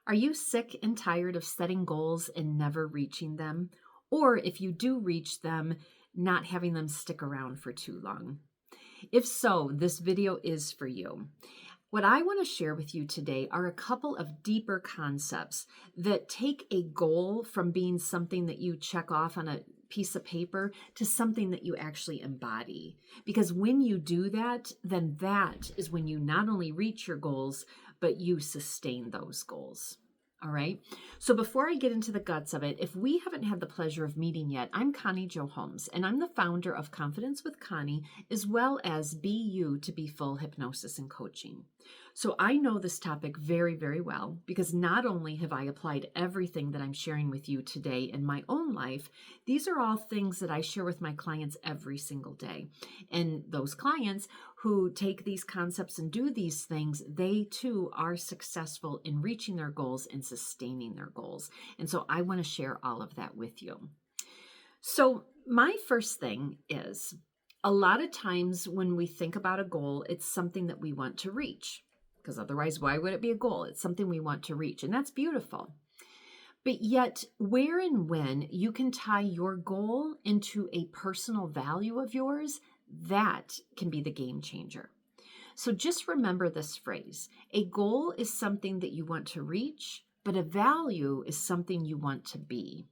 Are you sick and tired of setting goals and never reaching them? Or if you do reach them, not having them stick around for too long? If so, this video is for you. What I want to share with you today are a couple of deeper concepts that take a goal from being something that you check off on a piece of paper to something that you actually embody. Because when you do that, then that is when you not only reach your goals, but you sustain those goals. All right. So before I get into the guts of it, if we haven't had the pleasure of meeting yet, I'm Connie Jo Holmes, and I'm the founder of Confidence with Connie, as well as Be You to Be Full Hypnosis and Coaching. So I know this topic very, very well because not only have I applied everything that I'm sharing with you today in my own life, these are all things that I share with my clients every single day. And those clients who take these concepts and do these things, they too are successful in reaching their goals and sustaining their goals. And so I want to share all of that with you. So my first thing is, a lot of times when we think about a goal, it's something that we want to reach. Because otherwise, why would it be a goal? It's something we want to reach, and that's beautiful. But yet, where and when you can tie your goal into a personal value of yours, that can be the game changer. So just remember this phrase. A goal is something that you want to reach, but a value is something you want to be.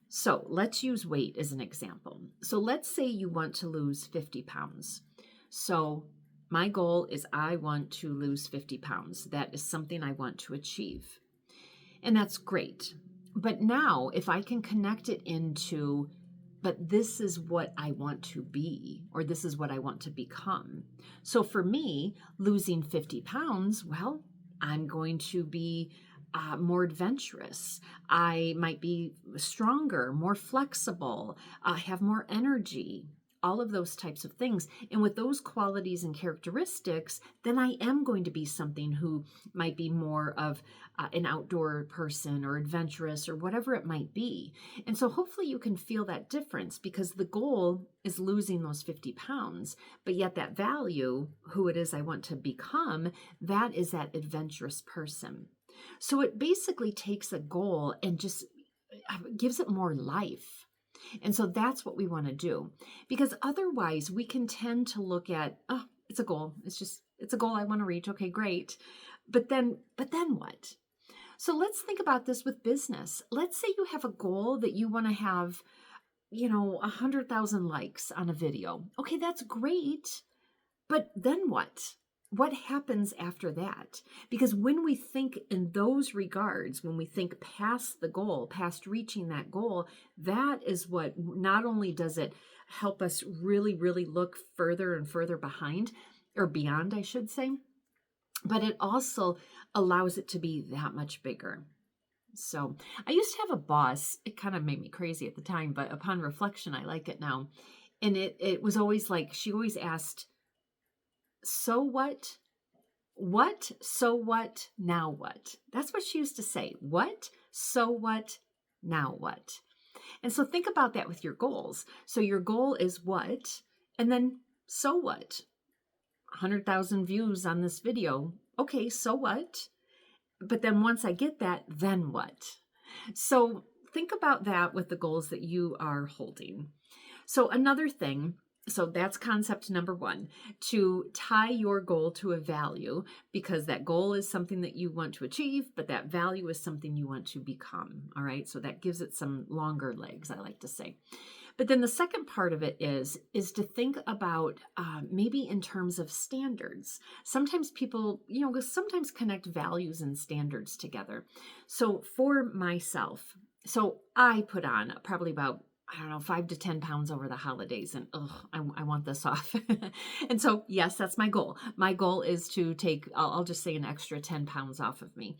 So let's use weight as an example. So let's say you want to lose 50 pounds. So my goal is I want to lose 50 pounds. That is something I want to achieve. And that's great. But now if I can connect it into, but this is what I want to be, or this is what I want to become. So for me, losing 50 pounds, well, I'm going to be more adventurous. I might be stronger, more flexible, have more energy, all of those types of things. And with those qualities and characteristics, then I am going to be something who might be more of an outdoor person or adventurous or whatever it might be. And so hopefully you can feel that difference, because the goal is losing those 50 pounds, but yet that value, who it is I want to become, that is that adventurous person. So it basically takes a goal and just gives it more life. And so that's what we want to do, because otherwise we can tend to look at, oh, it's a goal. It's a goal I want to reach. Okay, great. But then what? So let's think about this with business. Let's say you have a goal that you want to have, 100,000 likes on a video. Okay, that's great. But then what? What happens after that? Because when we think in those regards, when we think past the goal, past reaching that goal, that is what not only does it help us really, really look further and further behind, or beyond, I should say, but it also allows it to be that much bigger. So I used to have a boss. It kind of made me crazy at the time, but upon reflection, I like it now. And it was always like, she always asked, so what? What? So what? Now what? That's what she used to say. What? So what? Now what? And so think about that with your goals. So your goal is what? And then so what? 100,000 views on this video. Okay, so what? But then once I get that, then what? So think about that with the goals that you are holding. So another thing, so that's concept number one, to tie your goal to a value, because that goal is something that you want to achieve, but that value is something you want to become. All right. So that gives it some longer legs, I like to say. But then the second part of it is to think about maybe in terms of standards. Sometimes people, sometimes connect values and standards together. So for myself, so I put on probably about 5 to 10 pounds over the holidays, and I want this off. And so, yes, that's my goal. My goal is to take, I'll just say, an extra 10 pounds off of me.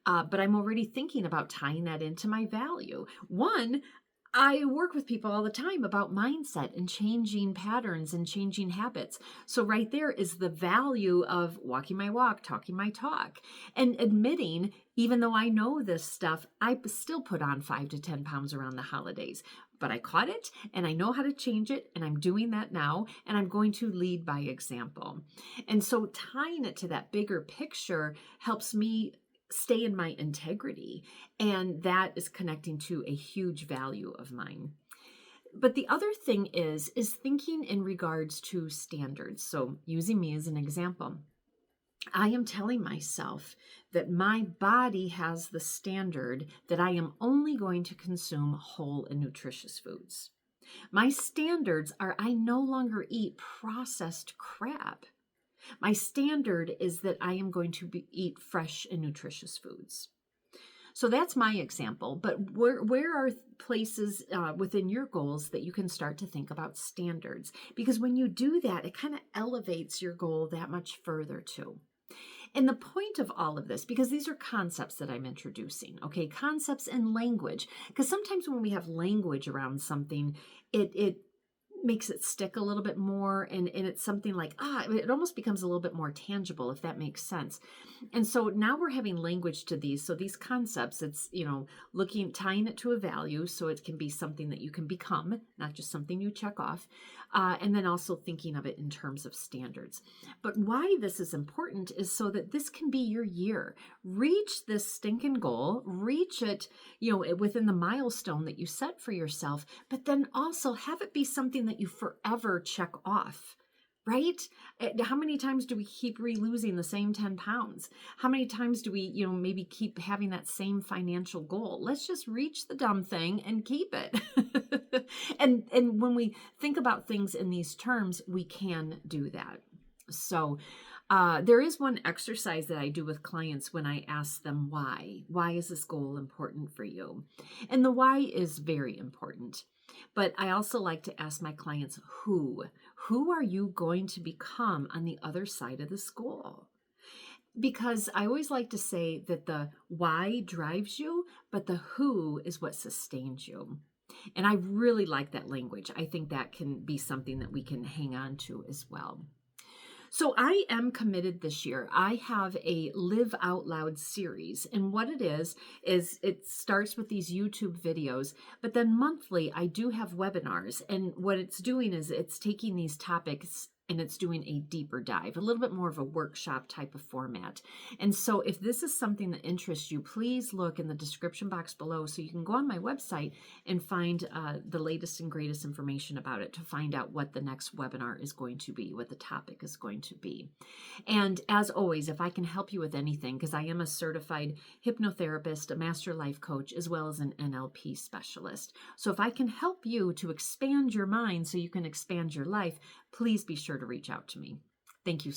But I'm already thinking about tying that into my value. One, I work with people all the time about mindset and changing patterns and changing habits. So right there is the value of walking my walk, talking my talk, and admitting, even though I know this stuff, I still put on 5 to 10 pounds around the holidays. But I caught it and I know how to change it, and I'm doing that now, and I'm going to lead by example. And so tying it to that bigger picture helps me stay in my integrity. And that is connecting to a huge value of mine. But the other thing is thinking in regards to standards. So using me as an example, I am telling myself that my body has the standard that I am only going to consume whole and nutritious foods. My standards are I no longer eat processed crap. My standard is that I am going to eat fresh and nutritious foods. So that's my example. But where are places within your goals that you can start to think about standards? Because when you do that, it kind of elevates your goal that much further too. And the point of all of this, because these are concepts that I'm introducing, okay, concepts and language, because sometimes when we have language around something, it makes it stick a little bit more, and it's something like, it almost becomes a little bit more tangible, if that makes sense. And so now we're having language to these. So these concepts, it's, tying it to a value so it can be something that you can become, not just something you check off. And then also thinking of it in terms of standards. But why this is important is so that this can be your year. Reach this stinking goal, reach it, within the milestone that you set for yourself, but then also have it be something that you forever check off. Right? How many times do we keep losing the same 10 pounds? How many times do we, maybe keep having that same financial goal? Let's just reach the dumb thing and keep it. And when we think about things in these terms, we can do that. So there is one exercise that I do with clients when I ask them why. Why is this goal important for you? And the why is very important. But I also like to ask my clients, who are you going to become on the other side of this goal? Because I always like to say that the why drives you, but the who is what sustains you. And I really like that language. I think that can be something that we can hang on to as well. So I am committed this year. I have a Live Out Loud series. And what it is it starts with these YouTube videos, but then monthly I do have webinars. And what it's doing is it's taking these topics and it's doing a deeper dive, a little bit more of a workshop type of format. And so if this is something that interests you, please look in the description box below so you can go on my website and find the latest and greatest information about it to find out what the next webinar is going to be, what the topic is going to be. And as always, if I can help you with anything, because I am a certified hypnotherapist, a master life coach, as well as an NLP specialist. So if I can help you to expand your mind so you can expand your life, please be sure to reach out to me. Thank you